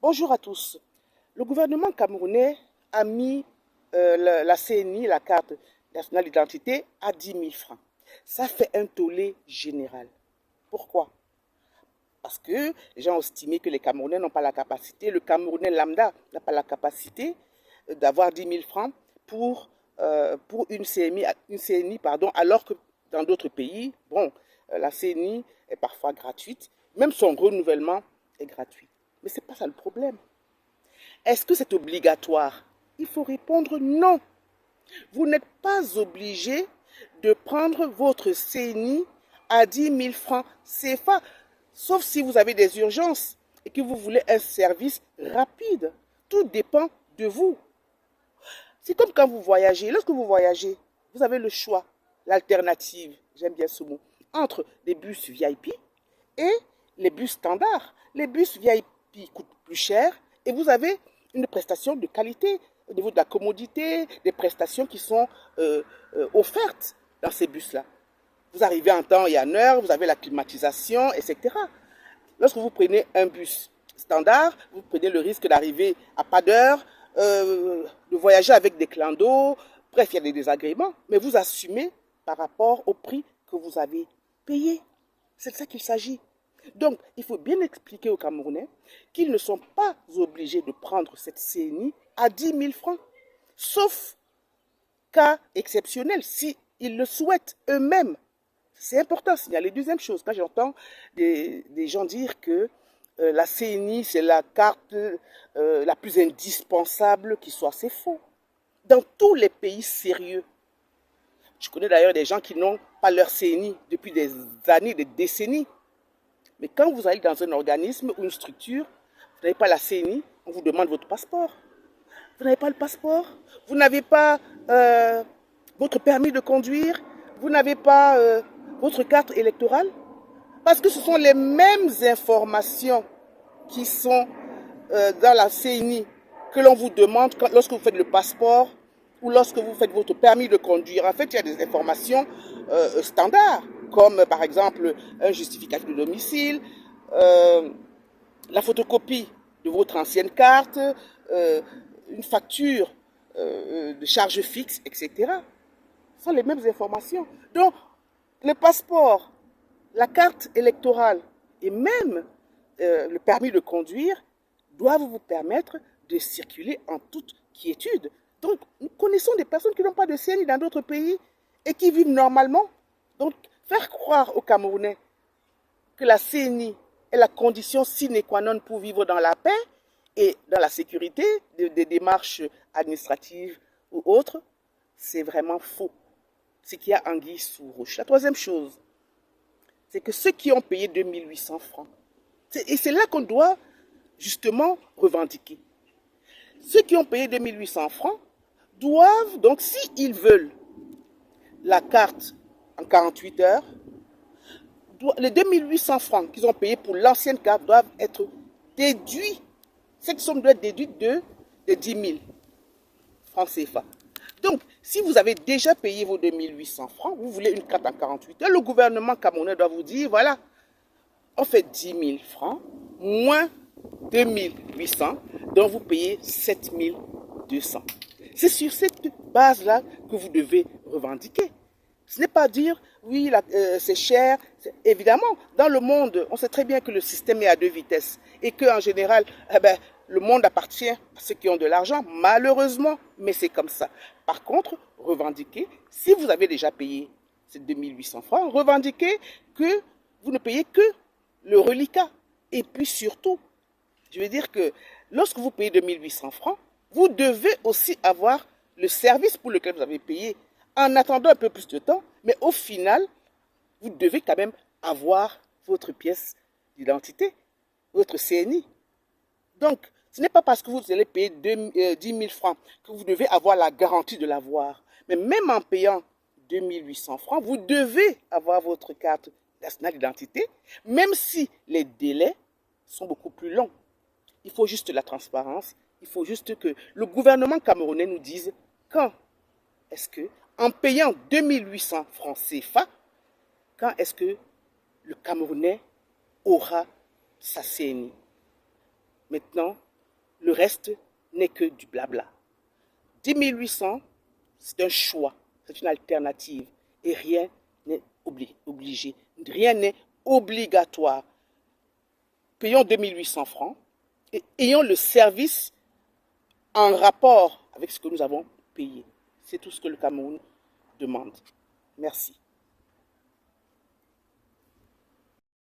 Bonjour à tous. Le gouvernement camerounais a mis la CNI, la carte nationale d'identité, à 10 000 francs. Ça fait un tollé général. Pourquoi? Parce que les gens ont estimé que les Camerounais n'ont pas la capacité, le Camerounais lambda n'a pas la capacité d'avoir 10 000 francs pour une CNI pardon, alors que dans d'autres pays, bon, la CNI est parfois gratuite, même son renouvellement est gratuit. Mais ce n'est pas ça le problème. Est-ce que c'est obligatoire? Il faut répondre non. Vous n'êtes pas obligé de prendre votre CNI à 10 000 francs CFA, sauf si vous avez des urgences et que vous voulez un service rapide. Tout dépend de vous. C'est comme quand vous voyagez. Lorsque vous voyagez, vous avez le choix, l'alternative, j'aime bien ce mot, entre les bus VIP et les bus standards. Les bus VIP coûtent plus cher et vous avez une prestation de qualité au niveau de la commodité, des prestations qui sont offertes dans ces bus-là. Vous arrivez en temps et en heure, vous avez la climatisation, etc. Lorsque vous prenez un bus standard, vous prenez le risque d'arriver à pas d'heure, de voyager avec des clandos, bref, il y a des désagréments, mais vous assumez par rapport au prix que vous avez payé. C'est de ça qu'il s'agit. Donc, il faut bien expliquer aux Camerounais qu'ils ne sont pas obligés de prendre cette CNI à 10 000 francs, sauf cas exceptionnel, s'ils le souhaitent eux-mêmes. C'est important à signaler. Deuxième chose, quand j'entends des gens dire que la CNI, c'est la carte la plus indispensable qui soit, c'est faux. Dans tous les pays sérieux, je connais d'ailleurs des gens qui n'ont pas leur CNI depuis des années, des décennies. Mais quand vous allez dans un organisme ou une structure, vous n'avez pas la CNI, on vous demande votre passeport. Vous n'avez pas le passeport, vous n'avez pas votre permis de conduire, vous n'avez pas votre carte électorale. Parce que ce sont les mêmes informations qui sont dans la CNI que l'on vous demande lorsque vous faites le passeport ou lorsque vous faites votre permis de conduire. En fait, il y a des informations standards, comme par exemple un justificatif de domicile, la photocopie de votre ancienne carte, une facture de charge fixe, etc. Ce sont les mêmes informations. Donc, le passeport, la carte électorale et même le permis de conduire doivent vous permettre de circuler en toute quiétude. Donc, nous connaissons des personnes qui n'ont pas de CNI dans d'autres pays et qui vivent normalement. Donc, faire croire aux Camerounais que la CNI est la condition sine qua non pour vivre dans la paix et dans la sécurité des démarches administratives ou autres, c'est vraiment faux. C'est qu'il y a anguille sous roche. La troisième chose, c'est que ceux qui ont payé 2800 francs, et c'est là qu'on doit justement revendiquer. Ceux qui ont payé 2800 francs doivent, donc s'ils veulent la carte en 48 heures, les 2800 francs qu'ils ont payés pour l'ancienne carte doivent être déduits. Cette somme doit être déduite de 10 000 francs CFA. Donc, si vous avez déjà payé vos 2800 francs, vous voulez une carte en 48 heures, le gouvernement camerounais doit vous dire, voilà, on fait 10 000 francs, moins 2800, donc vous payez 7 200. C'est sur cette base-là que vous devez revendiquer. Ce n'est pas dire, oui, c'est cher. Évidemment, dans le monde, on sait très bien que le système est à deux vitesses et qu'en général, le monde appartient à ceux qui ont de l'argent, malheureusement, mais c'est comme ça. Par contre, revendiquez, si vous avez déjà payé ces 2800 francs, revendiquez que vous ne payez que le reliquat. Et puis surtout, je veux dire que lorsque vous payez 2800 francs, vous devez aussi avoir le service pour lequel vous avez payé en attendant un peu plus de temps, mais au final, vous devez quand même avoir votre pièce d'identité, votre CNI. Donc, ce n'est pas parce que vous allez payer 10 000 francs que vous devez avoir la garantie de l'avoir. Mais même en payant 2800 francs, vous devez avoir votre carte nationale d'identité, même si les délais sont beaucoup plus longs. Il faut juste la transparence, il faut juste que le gouvernement camerounais nous dise quand est-ce que, en payant 2800 francs CFA, quand est-ce que le Camerounais aura sa CNI. Maintenant, Le reste n'est que du blabla. 10 800, c'est un choix, c'est une alternative et rien n'est obligé, rien n'est obligatoire. Payons 2 800 francs et ayons le service en rapport avec ce que nous avons payé. C'est tout ce que le Cameroun demande. Merci.